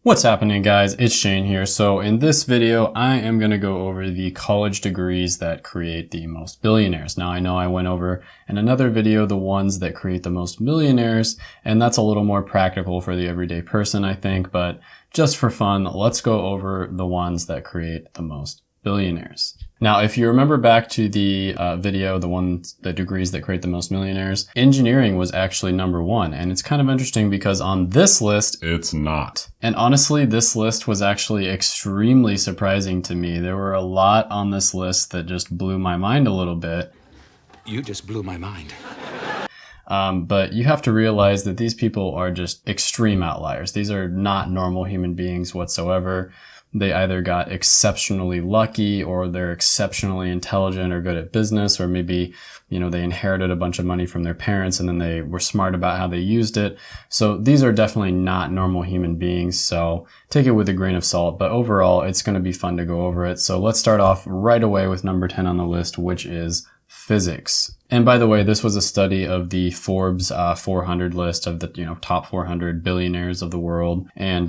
What's happening, guys? It's Shane here. So in this video, I am going to go over the college degrees that create the most billionaires. Now, I know I went over in another video the ones that create the most millionaires, and that's a little more practical for the everyday person, I think. But just for fun, let's go over the ones that create the most billionaires. Now, if you remember back to the video, the degrees that create the most millionaires, engineering was actually number one. And it's kind of interesting because on this list, it's not. And honestly, this list was actually extremely surprising to me. There were a lot on this list that just blew my mind a little bit. You just blew my mind. But you have to realize that these people are just extreme outliers. These are not normal human beings whatsoever. They either got exceptionally lucky, or they're exceptionally intelligent or good at business, or maybe, they inherited a bunch of money from their parents and then they were smart about how they used it. So these are definitely not normal human beings. So take it with a grain of salt, but overall it's going to be fun to go over it. So let's start off right away with number 10 on the list, which is physics. And by the way, this was a study of the Forbes 400 list of the top 400 billionaires of the world. And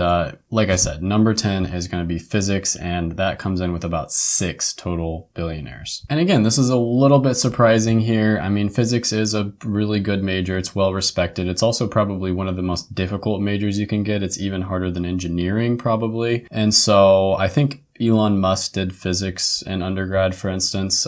like I said, number 10 is going to be physics, and that comes in with about 6 total billionaires. And again, this is a little bit surprising here. I mean, physics is a really good major. It's well respected. It's also probably one of the most difficult majors you can get. It's even harder than engineering probably. And so I think Elon Musk did physics in undergrad, for instance.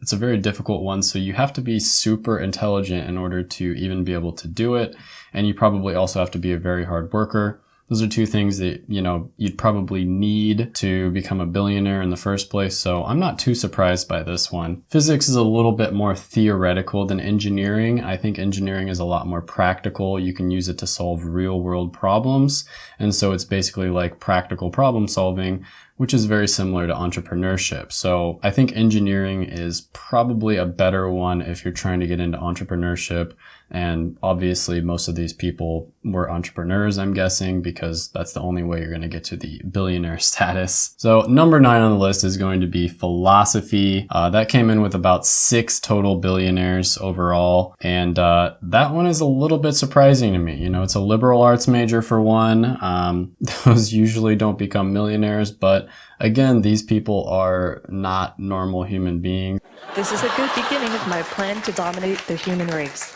It's a very difficult one, so you have to be super intelligent in order to even be able to do it. And you probably also have to be a very hard worker. Those are two things that, you'd probably need to become a billionaire in the first place. So I'm not too surprised by this one. Physics is a little bit more theoretical than engineering. I think engineering is a lot more practical. You can use it to solve real world problems. And so it's basically like practical problem solving, which is very similar to entrepreneurship. So I think engineering is probably a better one if you're trying to get into entrepreneurship. And obviously most of these people were entrepreneurs, I'm guessing, because that's the only way you're going to get to the billionaire status. So number 9 on the list is going to be philosophy. That came in with about 6 total billionaires overall. And that one is a little bit surprising to me. It's a liberal arts major for one. Those usually don't become millionaires, but again, these people are not normal human beings. This is a good beginning of my plan to dominate the human race.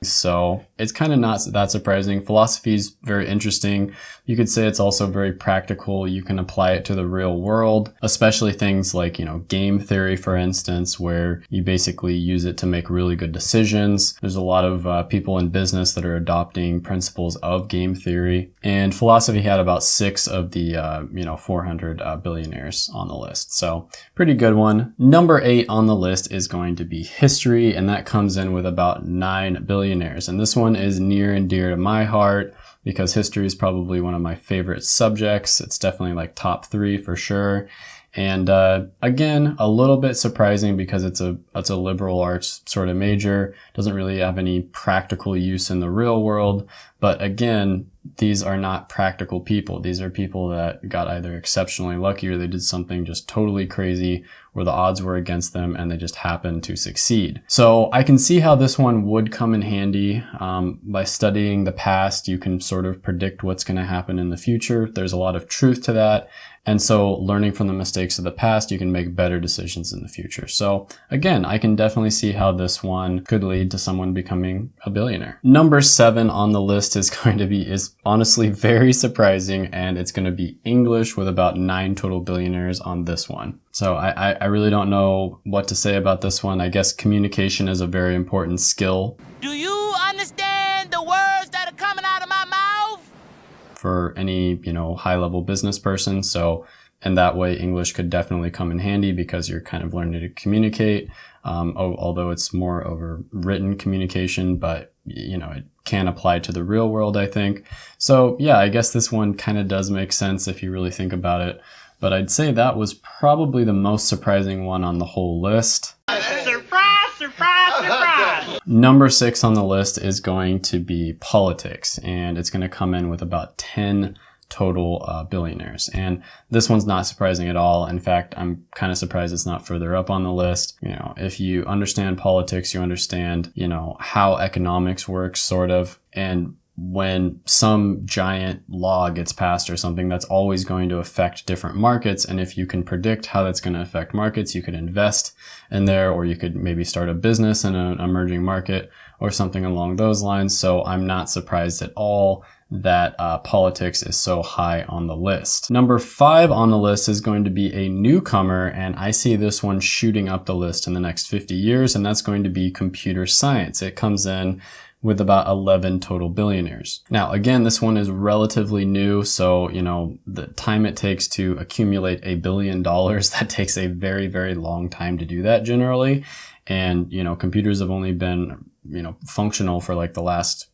So it's kind of not that surprising. Philosophy is very interesting. You could say it's also very practical. You can apply it to the real world, especially things like, game theory, for instance, where you basically use it to make really good decisions. There's a lot of people in business that are adopting principles of game theory. And philosophy had about 6 of the, 400 billionaires on the list. So pretty good one. Number 8 on the list is going to be history, and that comes in with about 9 billionaires. And this one is near and dear to my heart because history is probably one of my favorite subjects. It's definitely like top 3 for sure. And again, a little bit surprising because it's a liberal arts sort of major. Doesn't really have any practical use in the real world. But again, these are not practical people. These are people that got either exceptionally lucky or they did something just totally crazy where the odds were against them and they just happened to succeed. So I can see how this one would come in handy. By studying the past, you can sort of predict what's going to happen in the future. There's a lot of truth to that. And so learning from the mistakes of the past, you can make better decisions in the future. So again, I can definitely see how this one could lead to someone becoming a billionaire. Number 7 on the list is honestly very surprising, and it's going to be English with about 9 total billionaires on this one. So I really don't know what to say about this one. I guess communication is a very important skill. Do you understand the words that are coming out of my mouth? For any, high-level business person. So in that way, English could definitely come in handy because you're kind of learning to communicate, although it's more over written communication, but, it can apply to the real world, I think. So yeah, I guess this one kind of does make sense if you really think about it. But I'd say that was probably the most surprising one on the whole list. Surprise, surprise, surprise! Number 6 on the list is going to be politics, and it's going to come in with about 10 total billionaires. And this one's not surprising at all. In fact, I'm kind of surprised it's not further up on the list. If you understand politics, you understand, how economics works, sort of. And when some giant law gets passed or something, that's always going to affect different markets. And if you can predict how that's going to affect markets, you could invest in there, or you could maybe start a business in an emerging market or something along those lines. So I'm not surprised at all that politics is so high on the list. Number 5 on the list is going to be a newcomer, and I see this one shooting up the list in the next 50 years, and that's going to be computer science. It comes in with about 11 total billionaires. Now, again, this one is relatively new, so, the time it takes to accumulate $1 billion, that takes a very, very long time to do that generally. And, computers have only been, functional for like the last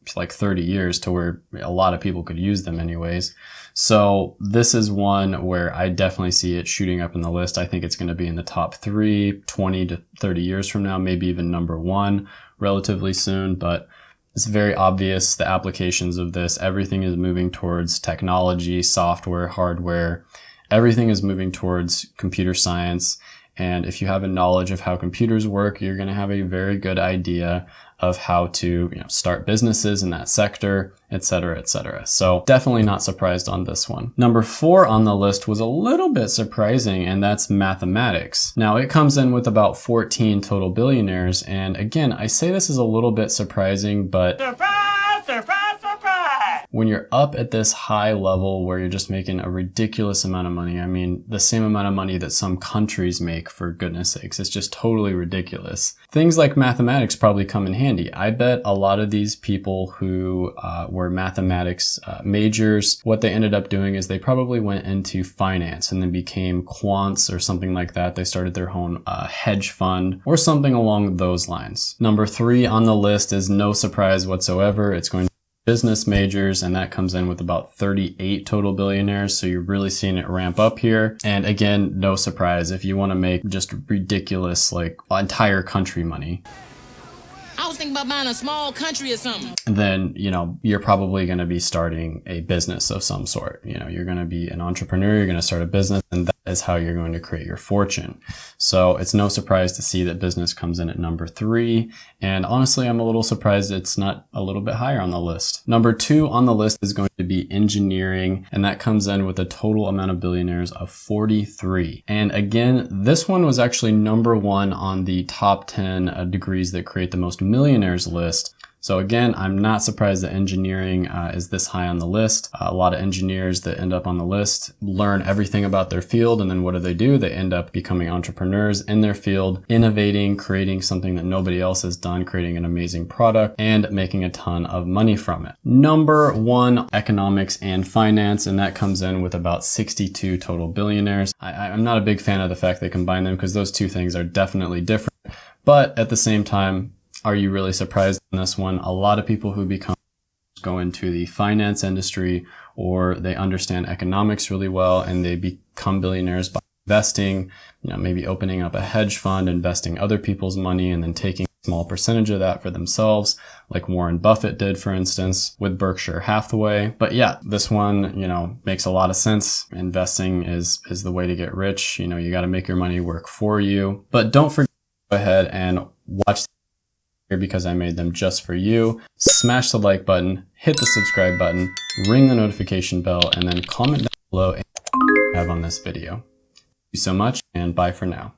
30 years to where a lot of people could use them anyways. So this is one where I definitely see it shooting up in the list. I think it's going to be in the top 3, 20 to 30 years from now, maybe even number 1 relatively soon. But it's very obvious the applications of this. Everything is moving towards technology, software, hardware. Everything is moving towards computer science. And if you have a knowledge of how computers work, you're going to have a very good idea of how to start businesses in that sector, etc., etc. So definitely not surprised on this one. Number 4 on the list was a little bit surprising, and that's mathematics. Now it comes in with about 14 total billionaires. And again, I say this is a little bit surprising, but Surprise, surprise, surprise! when you're up at this high level where you're just making a ridiculous amount of money, I mean, the same amount of money that some countries make, for goodness sakes, it's just totally ridiculous. Things like mathematics probably come in handy. I bet a lot of these people who were mathematics majors, what they ended up doing is they probably went into finance and then became quants or something like that. They started their own hedge fund or something along those lines. Number 3 on the list is no surprise whatsoever. It's going to business majors, and that comes in with about 38 total billionaires. So you're really seeing it ramp up here. And again, no surprise if you want to make just ridiculous, like entire country money. I was thinking about buying a small country or something. Then, you're probably going to be starting a business of some sort. You're going to be an entrepreneur, you're going to start a business, and that is how you're going to create your fortune. So it's no surprise to see that business comes in at number 3. And honestly, I'm a little surprised it's not a little bit higher on the list. Number 2 on the list is going to be engineering, and that comes in with a total amount of billionaires of 43. And again, this one was actually number 1 on the top 10 degrees that create the most millionaires list. So again, I'm not surprised that engineering is this high on the list. A lot of engineers that end up on the list learn everything about their field, and then what do? They end up becoming entrepreneurs in their field, innovating, creating something that nobody else has done, creating an amazing product, and making a ton of money from it. Number 1, economics and finance, and that comes in with about 62 total billionaires. I'm not a big fan of the fact they combine them because those two things are definitely different. But at the same time, are you really surprised in this one? A lot of people who go into the finance industry, or they understand economics really well, and they become billionaires by investing, maybe opening up a hedge fund, investing other people's money, and then taking a small percentage of that for themselves, like Warren Buffett did, for instance, with Berkshire Hathaway. But yeah, this one, makes a lot of sense. Investing is the way to get rich. You got to make your money work for you. But don't forget to go ahead and watch here because I made them just for you. Smash the like button, hit the subscribe button, ring the notification bell, and then comment down below what you have on this video. Thank you so much, and bye for now.